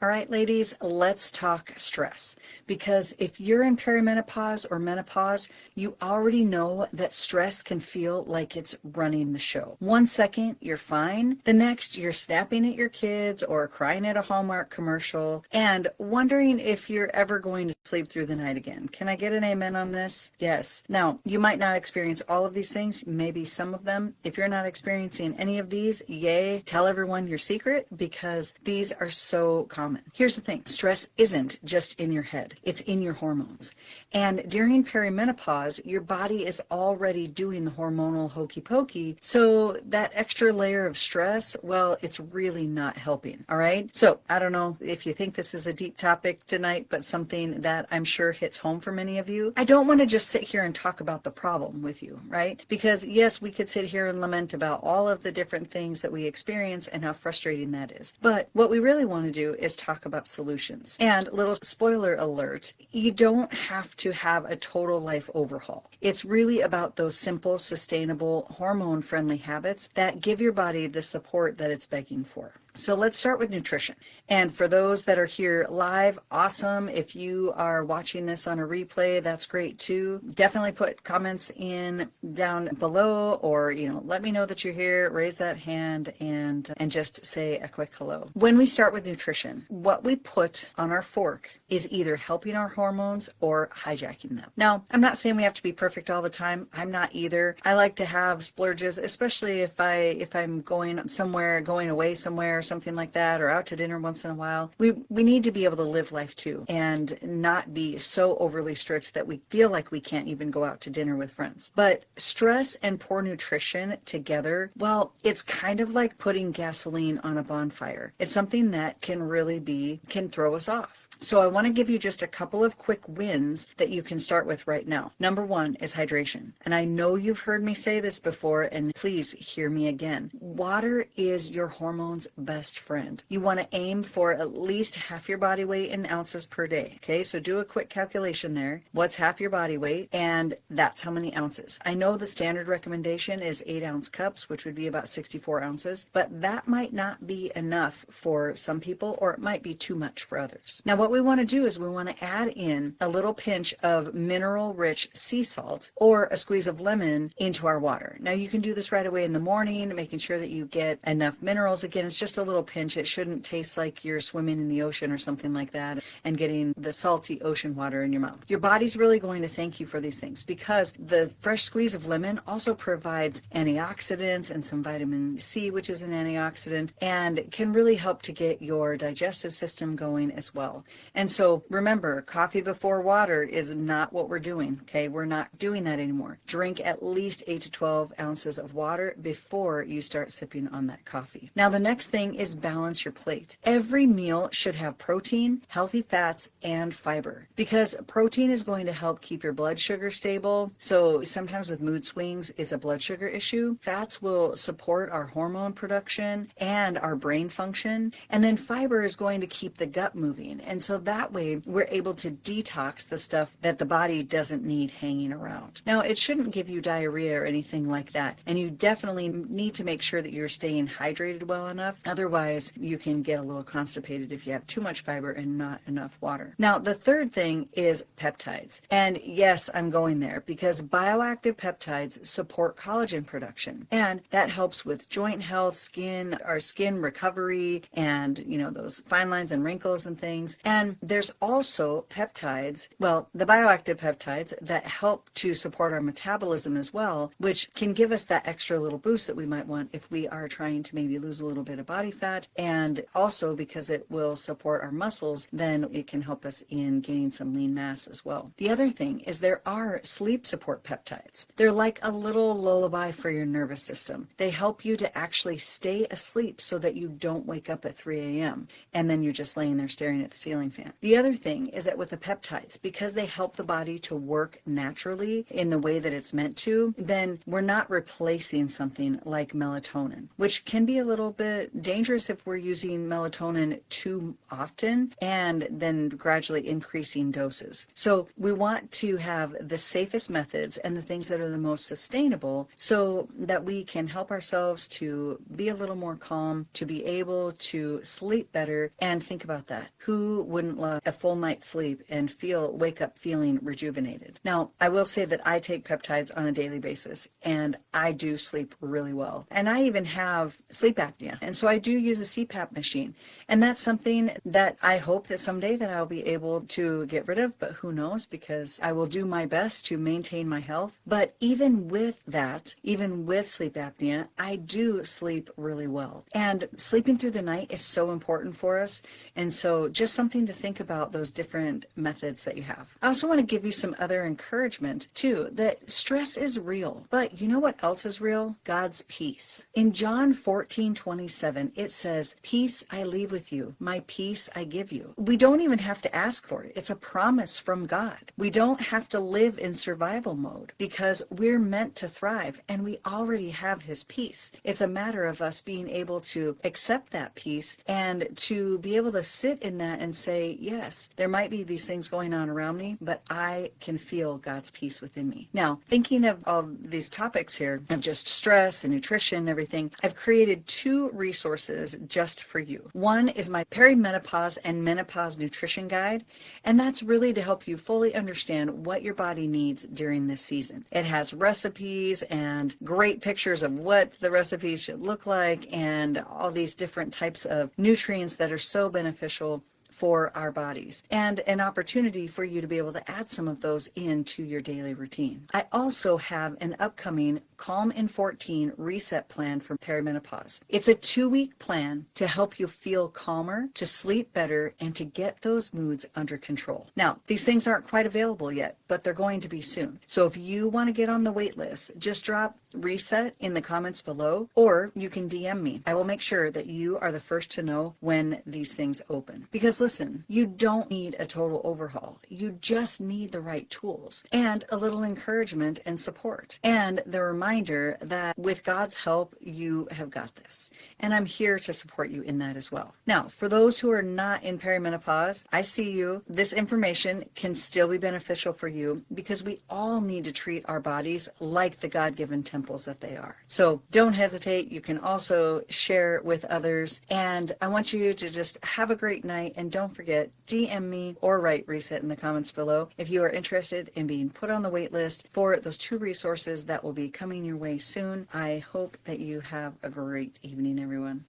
All right, ladies, let's talk stress. Because if you're in perimenopause or menopause, you already know that stress can feel like it's running the show. 1 second, you're fine. The next, you're snapping at your kids or crying at a Hallmark commercial and wondering if you're ever going to sleep through the night again. Can I get an amen on this? Yes. Now, you might not experience all of these things, maybe some of them. If you're not experiencing any of these, yay, tell everyone your secret because these are so common. Here's the thing, stress isn't just in your head, it's in your hormones. And during perimenopause, your body is already doing the hormonal hokey pokey. So that extra layer of stress, well, it's really not helping. All right. So I don't know if you think this is a deep topic tonight, but something that I'm sure hits home for many of you. I don't want to just sit here and talk about the problem with you, right? Because yes, we could sit here and lament about all of the different things that we experience and how frustrating that is. But what we really want to do is talk about solutions. And little spoiler alert, you don't have to have a total life overhaul. It's really about those simple, sustainable, hormone-friendly habits that give your body the support that it's begging for. So let's start with nutrition. And for those that are here live, awesome. If you are watching this on a replay, that's great too. Definitely put comments in down below or, let me know that you're here, raise that hand and just say a quick hello. When we start with nutrition, what we put on our fork is either helping our hormones or hijacking them. Now, I'm not saying we have to be perfect all the time. I'm not either. I like to have splurges, especially if I'm going away somewhere, something like that, or out to dinner once in a while. We need to be able to live life too and not be so overly strict that we feel like we can't even go out to dinner with friends. But stress and poor nutrition together, well, it's kind of like putting gasoline on a bonfire. It's something that can throw us off. So I want to give you just a couple of quick wins that you can start with right now. Number one is hydration. And I know you've heard me say this before, and please hear me again. Water is your hormones' best friend. You want to aim for at least half your body weight in ounces per day. Okay, so do a quick calculation there. What's half your body weight? And that's how many ounces. I know the standard recommendation is 8-ounce cups, which would be about 64 ounces, but that might not be enough for some people, or it might be too much for others. Now, what we want to do is we want to add in a little pinch of mineral-rich sea salt or a squeeze of lemon into our water. Now, you can do this right away in the morning, making sure that you get enough minerals. Again, it's just a little pinch. It shouldn't taste like you're swimming in the ocean or something like that and getting the salty ocean water in your mouth. Your body's really going to thank you for these things because the fresh squeeze of lemon also provides antioxidants and some vitamin C, which is an antioxidant, and can really help to get your digestive system going as well. And so remember, coffee before water is not what we're doing. Okay, we're not doing that anymore. Drink at least 8 to 12 ounces of water before you start sipping on that coffee. Now, the next thing is balance your plate. Every meal should have protein, healthy fats, and fiber because protein is going to help keep your blood sugar stable. So sometimes with mood swings, it's a blood sugar issue. Fats will support our hormone production and our brain function. And then fiber is going to keep the gut moving. And so that way we're able to detox the stuff that the body doesn't need hanging around. Now, it shouldn't give you diarrhea or anything like that. And you definitely need to make sure that you're staying hydrated well enough. Otherwise, you can get a little constipated if you have too much fiber and not enough water. Now, the third thing is peptides. And yes, I'm going there because bioactive peptides support collagen production. And that helps with joint health, our skin recovery, and, those fine lines and wrinkles and things. And there's also peptides, the bioactive peptides that help to support our metabolism as well, which can give us that extra little boost that we might want if we are trying to maybe lose a little bit of body fat. And also because it will support our muscles, then it can help us in gaining some lean mass as well. The other thing is there are sleep support peptides. They're like a little lullaby for your nervous system. They help you to actually stay asleep so that you don't wake up at 3 a.m. and then you're just laying there staring at the ceiling fan. The other thing is that with the peptides, because they help the body to work naturally in the way that it's meant to, then we're not replacing something like melatonin, which can be a little bit dangerous dangerous if we're using melatonin too often and then gradually increasing doses. So we want to have the safest methods and the things that are the most sustainable so that we can help ourselves to be a little more calm, to be able to sleep better. And think about that. Who wouldn't love a full night's sleep and wake up feeling rejuvenated? Now, I will say that I take peptides on a daily basis and I do sleep really well. And I even have sleep apnea. And so I do use a CPAP machine. And that's something that I hope that someday that I'll be able to get rid of, but who knows, because I will do my best to maintain my health. But even with that, even with sleep apnea, I do sleep really well. And sleeping through the night is so important for us. And so just something to think about, those different methods that you have. I also want to give you some other encouragement too, that stress is real. But you know what else is real? God's peace. In John 14:27, it says, "Peace I leave with you, my peace I give you." We don't even have to ask for it. It's a promise from God. We don't have to live in survival mode because we're meant to thrive and we already have his peace. It's a matter of us being able to accept that peace and to be able to sit in that and say, yes, there might be these things going on around me, but I can feel God's peace within me. Now, thinking of all these topics here of just stress and nutrition and everything, I've created 2 resources just for you. One is my perimenopause and menopause nutrition guide, and that's really to help you fully understand what your body needs during this season. It has recipes and great pictures of what the recipes should look like and all these different types of nutrients that are so beneficial for our bodies, and an opportunity for you to be able to add some of those into your daily routine. I also have an upcoming Calm in 14 reset plan for perimenopause. It's a 2-week plan to help you feel calmer, to sleep better, and to get those moods under control. Now, these things aren't quite available yet, but they're going to be soon. So if you want to get on the wait list, just drop reset in the comments below, or you can DM me. I will make sure that you are the first to know when these things open. Because listen, you don't need a total overhaul. You just need the right tools and a little encouragement and support. And the reminder that with God's help, you have got this. And I'm here to support you in that as well. Now, for those who are not in perimenopause, I see you. This information can still be beneficial for you because we all need to treat our bodies like the God-given temples that they are. So don't hesitate. You can also share with others. And I want you to just have a great night. And don't forget, DM me or write reset in the comments below if you are interested in being put on the wait list for those 2 resources that will be coming your way soon. I hope that you have a great evening, everyone.